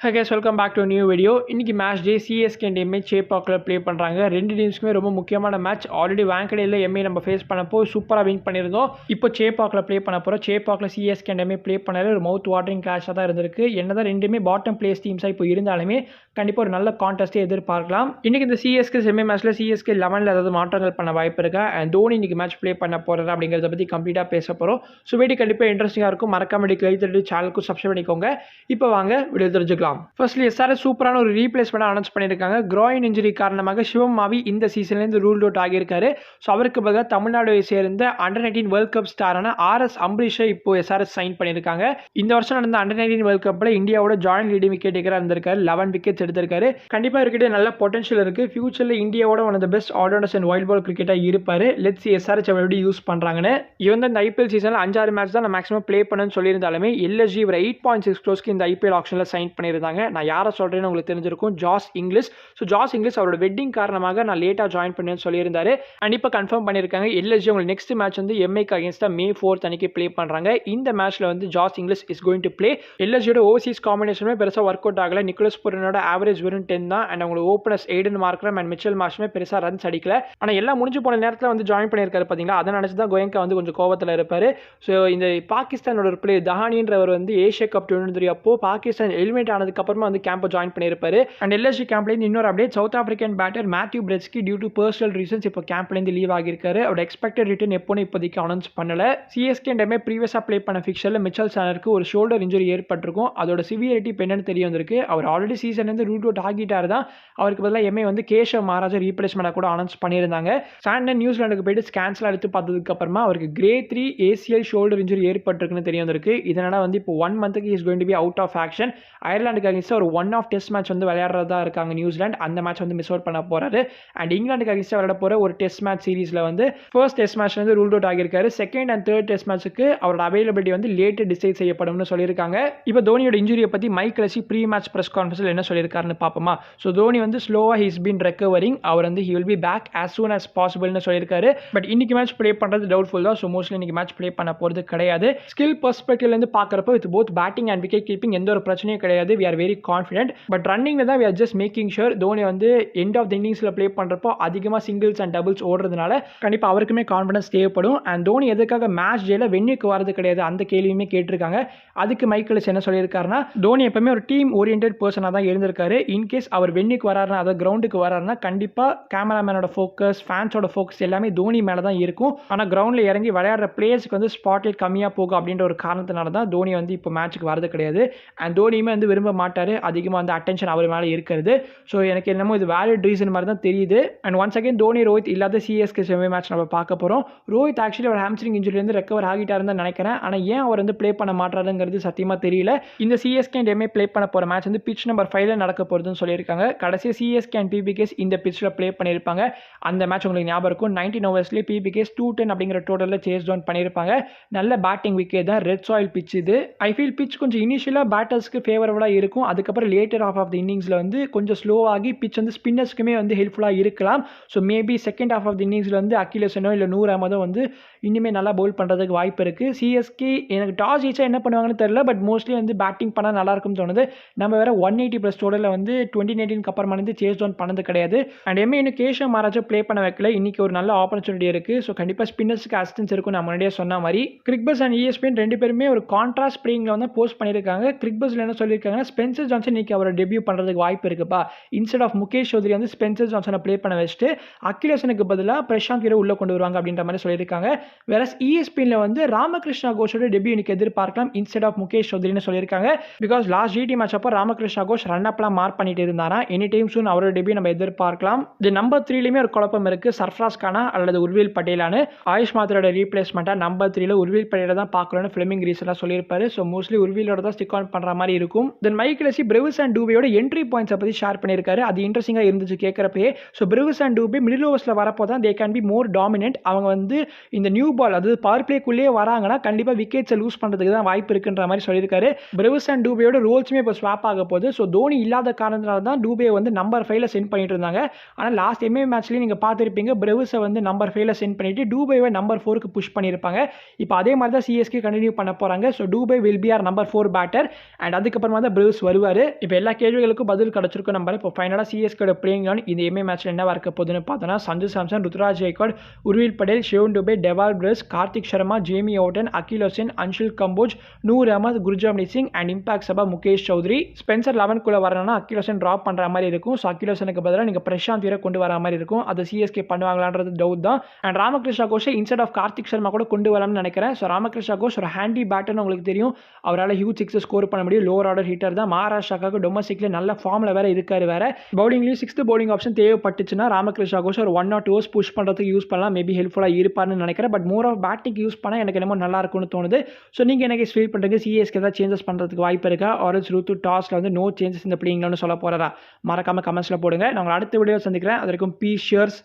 Hi guys, welcome back to a new video. இன்னைக்கு match டே CSK டீமே சேப்பாக்கில் play பண்ணுறாங்க. ரெண்டு டீம்ஸ்க்குமே ரொம்ப முக்கியமான மேட்ச். ஆல்ரெடி வாங்கடையில் எம்ஏ நம்ம ஃபேஸ் பண்ணப்போ சூப்பராக வின் பண்ணியிருந்தோம். இப்போ சேப்பாக்கில் ப்ளே பண்ண போகிறோம். சேப்பாக்கில் சிஎஸ்கே டீமே ப்ளே பண்ணாரு. ஒரு மவுத் வாட்டரிங் கிளாஷாக தான் இருந்திருக்கு. என்னதான் ரெண்டுமே பாட்டம் பிளேஸ் டீம்ஸாக இப்போ இருந்தாலுமே கண்டிப்பாக ஒரு நல்ல கான்டெஸ்ட்டே எதிர்பார்க்கலாம். இன்றைக்கி இந்த சிஎஸ்கே செமி மேட்ச்சில் சிஎஸ்கே 11 ஏதாவது மாற்றங்கள் பண்ண வாய்ப்பு இருக்கா அண்ட் தோனி இன்னைக்கு மேட்ச் ப்ளே பண்ண போகிறாரு அப்படிங்கிறத பற்றி கம்ப்ளீட்டாக பேச போகிறோம். ஸோ வீடியோ கண்டிப்பாக இன்ட்ரெஸ்டிங்காக இருக்கும். மறக்காம சேனலுக்கு சப்ஸ்கிரைப் பண்ணிக்கோங்க. இப்போ வாங்க வீடியோ தெரிஞ்சுக்கலாம். ஃபர்ஸ்ட்லி எஸ்ஆர்எஸ் சூப்பரான ஒரு ரீப்ளேஸ்மெண்ட் அனௌன்ஸ் பண்ணியிருக்காங்க. groin இன்ஜுரி காரணமாக சிவம் மாவி இந்த சீசன்லேருந்து ரூல் அவுட் ஆகியிருக்காரு. ஸோ அவருக்கு பதிலாக தமிழ்நாடுவை சேர்ந்த அண்டர் 19 வேர்ல்ட் கப் ஸ்டாரான ஆர்எஸ் அம்பரீஷை இப்போ எஸ்ஆர்எஸ் சைன் பண்ணியிருக்காங்க. இந்த வருஷம் நடந்த அண்டர் 19 வேர்ல்ட் கப்பில் இந்தியாவோட ஜாயின்ட் லீடிங் விக்கெட் டேக்கராக இருந்திருக்காரு. 11 விக்கெட்ஸ் எடுத்திருக்காரு. கண்டிப்பாக இருக்கிட்ட நல்ல பொட்டன்ஷியல் இருக்குது. ஃபியூச்சரில் இந்தியாவோட one of the best allrounders and white ball கிரிக்கெட்டாக இருப்பார். லெட்ஸ் எஸ்ஆர்எஸ் எப்படி யூஸ் பண்ணுறாங்கன்னு. இவன் இந்த ஐபிஎல் சீசனில் 5-6 மேட்ச் தான் நான் மேக்ஸிமம் ப்ளே பண்ணுன்னு சொல்லியிருந்தாலுமே எல்எஸ்ஜி ஒரு 8.6 க்ரோஸ்க்கு இந்த ஐபிஎல் ஆக்ஷனில் சைன் பண்ணியிருந்தாங்க. நான் யாரை சொல்கிறேன்னு உங்களுக்கு தெரிஞ்சிருக்கும், Josh Inglis. So Josh Inglis அவரோட வெட்டிங் காரணமாக நான் லேட்டாக ஜாயின் பண்ணேன்னு சொல்லியிருந்தாரு. அண்ட் இப்போ கன்ஃபார்ம் பண்ணியிருக்காங்க எல்எஸ்ஜி உங்களுக்கு நெக்ஸ்ட் மேட்ச் வந்து எம்ஏக்கு அகேன்ஸ்டாக May 4 அன்னைக்கு ப்ளே பண்ணுறாங்க. இந்த மேட்ச்சில் வந்து Josh Inglis is going to play. எல்எஸ்ஜியோட ஓவர்சீஸ் காம்பினேஷனுமே பெருசாக ஒர்க் அவுட் ஆகலை. நிக்கோலஸ் புரனோட ஆவரேஜ் வெறும் 10 தான். அண்ட் அவங்களோட openers Aiden Markram and Mitchell மார்ஷுமே பெருசாக ரன்ஸ் அடிக்கல. ஆனால் எல்லாம் முடிஞ்சு போன நேரத்தில் வந்து ஜாயின் பண்ணியிருக்காரு பார்த்தீங்களா. அதை நினச்சி தான் கோயங்கா வந்து கொஞ்சம் கோவத்தில் இருப்பார். ஸோ இந்த பாகிஸ்தானோட ஒரு பிளேயர் தஹானின்றவர் வந்து ஏஷியா கப் 2023 அப்போ பாகிஸ்தான் எலிமினேட் ஆனதுக்கப்புறமா வந்து கேம்பை ஜாயின் பண்ணியிருப்பாரு. அண்ட் எல்எஸ்ஜி கேம்ப்லேருந்து இன்னொரு update, South African batter Matthew Breetzke due to personal reasons இப்போ கேம்ப்லேருந்து லீவ் ஆகியிருக்காரு. அவரோட எக்ஸ்பெக்டட் ரிட்டர்ன் எப்போன்னு இப்போதைக்கு அனௌன்ஸ் பண்ணல. சிஎஸ்கே டைமே ப்ரீவியஸாக ப்ளே பண்ண ஃபிக்சரில் மிச்சல் சானருக்கு ஒரு ஷோல்டர் இன்ஜுரி ஏற்பட்டிருக்கும். அதோட சிவியரிட்டி இப்போ என்னன்னு தெரிய வந்திருக்கு. அவர் ஆல்ரெடி சீசன்லேருந்து ரூட் அவுட் ஆகிட்டார் தான். அவருக்கு பதிலாக எம்ஏ வந்து கேஷவ் மகாராஜா ரீப்ளேஸ்மெண்ட்டாக கூட அனௌன்ஸ் பண்ணியிருந்தாங்க. சாண்டன் நியூசிலாண்டுக்கு போயிட்டு ஸ்கேன்ஸ்லாம் எடுத்து பார்த்ததுக்கு அப்புறமா அவருக்கு Grade 3 ACL ஷோல்டர் இன்ஜுரி ஏற்பட்டிருக்குன்னு தெரிய வந்திருக்கு. இதனால வந்து இப்போ 1 மந்த்துக்கு is going to be out of action. அயர்லாண்டுக்கு அகேன்ஸ்டாக ஒரு 1 ஆஃப் டெஸ்ட் மேட்ச் வந்து விளையாடுறதா இருக்காங்க நியூசிலாந்து. அந்த மேட்ச் வந்து மிஸ் அவுட் பண்ண போறாரு. அண்ட் இங்கிலாந்துக்கு அகேன்ஸ்டாக விளையாட போகிற ஒரு டெஸ்ட் மேட்ச் சீரீஸில் வந்து ஃபர்ஸ்ட் டெஸ்ட் மேட்ச் வந்து ரூல் அவுட் ஆகியிருக்காரு. செகண்ட் அண்ட் தேர்ட் டெஸ்ட் மேட்ச்சுக்கு அவரோட அவைலபிலிட்டி வந்து லேட்டு டிசைட் செய்யப்படும்னு சொல்லியிருக்காங்க. இப்போ தோனியோட இன்ஜுரியை பற்றி Mike Hussey pre match press கான்ஃபரன்ஸில் என்ன சொல்லியிருக்காருன்னு பார்ப்போமா. ஸோ தோனி வந்து ஸ்லோவாக ஹீஸ் பீன் ரெக்கவரிங். அவர் வந்து he will be back as soon as பாசிபிள்னு சொல்லியிருக்காரு. பட் இன்னைக்கு மேட்ச் ப்ளே பண்ணுறது டவுட்ஃபுல் தான். ஸோ மோஸ்ட்லி இன்னைக்கு மேட்ச் ப்ளே பண்ண போகிறது கிடையாது. ஸ்கில் பெர்ஸ்பெக்டிவ்லேருந்து பார்க்குறப்போ with both batting and wicket keeping எந்த ஒரு பிரச்சனையும் கிடையாது. We are very confident. But ரன்னிங்கில் தான் we are just making sure. Dhoni வந்து எண்ட் ஆஃப் தி இன்னிங்ஸில் ப்ளே பண்ணுறப்போ அதிகமாக சிங்கிள்ஸ் அண்ட் டபுள்ஸ் ஓடுறதுனால கண்டிப்பாக அவருக்குமே கான்ஃபிடன்ஸ் தேவைப்படும். அண்ட் தோனி எதுக்காக மேட்ச் டேல வென்யூக்கு வரது கிடையாது அந்த கேள்வியுமே கேட்டிருக்காங்க. அதுக்கு மைக்கேல் லெஸ் என்ன சொல்லியிருக்காருன்னா, தோனி எப்பவுமே ஒரு டீம் ஓரியன்டட் பர்சனாக தான் இருந்திருக்காரு. இன்கேஸ் அவர் வென்யூக்கு வராருன்னா, அதாவது கிரவுண்டுக்கு வராருன்னா கண்டிப்பாக கேமராமேனோட ஃபோக்கஸ், ஃபேன்ஸோட ஃபோக்கஸ் எல்லாமே தோனி மேலே தான் இருக்கும். ஆனால் கிரவுண்டில் இறங்கி விளையாடுற பிளேயர்ஸ்க்கு வந்து ஸ்பாட்லைட் கம்மியாக போகும் அப்படின்ற ஒரு காரணத்தினால தான் தோனி வந்து இப்போ மேட்ச்சுக்கு வரது கிடையாது. அண்ட் தோனியுமே வந்து விரும்ப மாட்டார் அதிகமாக வந்து அட்டென்ஷன் அவர் மேலே இருக்கிறது. ஸோ எனக்கு என்னமோ இது வேலிட் ரீசன் மாதிரி தான் தெரியுது. And once again Dhoni Rohit இல்லாத சிஎஸ்கே செமி மேட்ச் நம்ம பார்க்க போகிறோம். ரோஹித் ஆக்சுவலி ஒரு ஹாம்ஸ்ட்ரிங் இன்ஜுரிலேருந்து ரெக்கவர் ஆகிட்டாருன்னு தான் நினைக்கிறேன். ஆனால் ஏன் அவர் வந்து ப்ளே பண்ண மாட்டாருங்கிறது சத்தியமாக தெரியல. இந்த சிஎஸ்கே அண்ட் எம்ஏ ப்ளே பண்ண போகிற மேட்ச் வந்து பிச் நம்பர் 5 நடக்க போகிறதுன்னு சொல்லியிருக்காங்க. கடைசியாக சிஎஸ்கே அண்ட் பிபிகேஸ் இந்த பிச்சில் ப்ளே பண்ணியிருப்பாங்க. அந்த மேட்ச் உங்களுக்கு ஞாபகம் இருக்கும். 19 ஓவர்ஸ்லேயே பிபிகேஸ் 210 அப்படிங்கிற டோட்டலில் சேஸ் டவுன் பண்ணியிருப்பாங்க. நல்ல பேட்டிங் விக்கெட் தான். ரெட் சாயில் பிச் இது. ஐ ஃபீல் பிச் கொஞ்சம் இனிஷியலாக பேட்டர்ஸ்க்கு ஃபேவரபுளாக இருக்கும். அதுக்கப்புறம் லேட்டர் ஆஃப் தி இன்னிங்ஸில் வந்து கொஞ்சம் ஸ்லோவாகி பிச் வந்து ஸ்பின்னர்ஸ்க்குமே வந்து ஹெல்ப்ஃபுல்லாக இருக்கலாம். So maybe second of the இன்னிங்ஸில் வந்து அகிலேசனோ இல்லை நூர் அஹமதோ வந்து இன்னுமே நல்லா பவுல் பண்ணுறதுக்கு வாய்ப்பு இருக்குது. சிஎஸ்கே எனக்கு டாஸ் ஜெயிச்சா என்ன பண்ணுவாங்கன்னு தெரியல. பட் மோஸ்ட்லி வந்து பேட்டிங் பண்ணால் நல்லா இருக்கும்னு தோணுது. நம்ம வேற 180+ டோட்டலில் வந்து 2019 அப்புறமா வந்து சேஸ் டவுன் பண்ணது கிடையாது. அண்ட் எம்ஏ இன்னும் கேஷவ் மகாராஜா ப்ளே பண்ண வைக்கல. இன்னைக்கு ஒரு நல்ல ஆப்பர்ச்சுனிட்டி இருக்குது. ஸோ கண்டிப்பாக ஸ்பின்னர்ஸ்க்கு அசிஸ்டன்ஸ் இருக்கும். நான் முன்னாடியே சொன்ன மாதிரி கிரிக்பஸ் அண்ட் ESPN ரெண்டு பேருமே ஒரு கான்ட்ராஸ்ட் பிளேயிங்கில் வந்து போஸ்ட் பண்ணியிருக்காங்க. கிரிக்பஸில் என்ன சொல்லியிருக்காங்கன்னா, ஸ்பென்சர் ஜான்சன் இன்னைக்கு அவரோட டெபியூ பண்ணுறதுக்கு வாய்ப்பு இருக்குப்பா. இன்ஸ்டெட் ஆஃப் முகேஷ் சௌத்ரி வந்து ஸ்பென்சர் ஜான்சனை ப்ளே பண்ண வச்சுட்டு அகிலேசனுக்கு பதிலாக பிரசாந்த் வீரர் உள்ளே கொண்டு வருவாங்க அப்படின்ற மாதிரி சொல்லியிருக்காங்க. வேற ESPNல வந்து ராமகிருஷ்ணா கோஷோட டெபியூ இன்னைக்கு எதிர்பார்க்கலாம் இன்ஸ்டெட் ஆஃப் முகேஷ் சௌத்ரின்னு சொல்லியிருக்காங்க. பிகாஸ் லாஸ்ட் GT மேட்ச் அப்போ ராமகிருஷ்ணா கோஷ் ரன் அப்லாம் மார்க் பண்ணிட்டு இருந்தாரா. எனி டைம் சூன் அவரோட டெபியூ நம்ம எதிர்பார்க்கலாம். இது நம்பர் 3லையுமே ஒரு குழப்பம் இருக்குது. சர்ஃப்ராஸ் கானா அல்லது உர்வில் பட்டேலானு. ஆயுஷ் மாத்திரோட ரீப்ளேஸ்மெண்ட்டாக நம்பர் 3ல உர்வில் பட்டேலை தான் பார்க்கணும்னு ஃபிளமிங் ரீசெண்டாக சொல்லியிருப்பாரு. ஸோ மோஸ்ட்லி உர்விலோட தான் ஸ்டிக் ஆன் பண்ணுற மாதிரி இருக்கும். Then Michael Hussey Brevis and டூபேயோட என்ட்ரி பாயிண்ட்ஸை பற்றி ஷேர் பண்ணியிருக்காரு. அது இன்ட்ரெஸ்டிங்காக இருந்துச்சு கேட்குறப்பே. So Brevis and Dube middle ஓவர்ஸில் வரப்போ தான் they can be more dominant. அவங்க வந்து இந்த நியூ பால் அதாவது பவர் பிளேக்குள்ளேயே வராங்கன்னா கண்டிப்பாக விக்கெட்ஸை லூஸ் பண்ணுறதுக்கு தான் வாய்ப்பு இருக்குன்ற மாதிரி சொல்லியிருக்காரு. பிரெவிஸ் அண்ட் டூபேயோட ரோல்ஸுமே இப்போ ஸ்வாப் ஆக போகுது. ஸோ தோனி இல்லாத காரணத்தினால தான் டூபே வந்து நம்பர் 5ல சென்ட் பண்ணிட்டு இருந்தாங்க. ஆனால் லாஸ்ட் எம்ஏ மேட்ச்லேயே நீங்கள் பார்த்துருப்பீங்க, பிரெவிஸை வந்து நம்பர் 5ல சென்ட் பண்ணிட்டு டூபேவை நம்பர் 4க்கு புஷ் பண்ணியிருப்பாங்க. இப்போ அதே மாதிரி தான் சிஎஸ்கே கண்டினியூ பண்ண போகிறாங்க. So Dube will be our number 4 batter. And அதுக்கப்புறமா தான் பிரெவிஸ் ப்ரூஸ் வருவார். இப்போ எல்லா கேள்விகளுக்கும் பதில் கிடச்சிருக்கும் நம்பர். இப்போ ஃபைனலாக சிஎஸ்கேட பிளேயிங் லெவன் இந்த எம்ஏ மேட்ச்சில் என்னவா இருக்க போகுதுன்னு பார்த்தோன்னா Sanju Samson, Ruturaj Gaikwad, Urvil Patel, Shivam Dube, Dewald Brevis, Kartik Sharma, Jamie Overton, Akeal Hosein, Anshul Kamboj, Noor Ahmad, Gurjapneet Singh and impact sub Mukesh Choudhary. Spencer 11க்குள்ளே வரணும்னா அகில் ஹுசைன் ட்ராப் பண்ணுற மாதிரி இருக்கும். ஸோ அகில் ஹுசனுக்கு பதிலாக நீங்கள் பிரசாந்த் வீரை கொண்டு வர மாதிரி இருக்கும். அதை சிஎஸ்கே பண்ணுவாங்களான்றது டவுட் தான். அண்ட் ராமகிருஷ்ணா கோஷை இன்ஸ்டெட் ஆஃப் கார்த்திக் சர்மா கூட கொண்டு வரலாம்னு நினைக்கிறேன். ஸோ ராமகிருஷ்ணா கோஷ் ஒரு ஹேண்டி பேட்டர்னு உங்களுக்கு தெரியும். அவரால் ஹியூஜ் சிக்ஸஸ் ஸ்கோர் பண்ண முடியும். லோவர் ஆர்டர் ஹிட்டர் தான். மகாராஷ்டிராவுக்கு டொமஸ்டிக்ல நல்ல ஃபார்மில் வேறு இருக்காரு. வேறு பவுலிங்லேயும் 6th பவுலிங் ஆப்ஷன் தேவைப்பட்டுச்சுன்னா ராமகிருஷ்ணா கோஷ் ஒரு 1 or 2 overs புஷ் பண்ணுறதுக்கு யூஸ் பண்ணலாம். மேபி ஹெல்ப்ஃபுல்லாக இருப்பார்னு நினைக்கிறேன். But more of batting use பண்ணால் எனக்கு என்னமோ நல்லா இருக்கும்னு தோணுது. ஸோ நீங்கள் எனக்கு ஃபீல் பண்ணுறீங்க சிஎஸ்கே ஏதாவது சேஞ்சஸ் பண்ணுறதுக்கு வாய்ப்பு இருக்கா? ஆரல்ஸ் ரூத்து டாஸில் வந்து நோ சேஞ்சஸ் இந்த பிளேயிங்னு சொல்ல போகிறதா? மறக்காமல் கமெண்ட்ஸில் போடுங்க. நான் உங்களை அடுத்த வீடியோ சந்திக்கிறேன். அது வரைக்கும் பீஸ் ஷியர்ஸ்.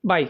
பை.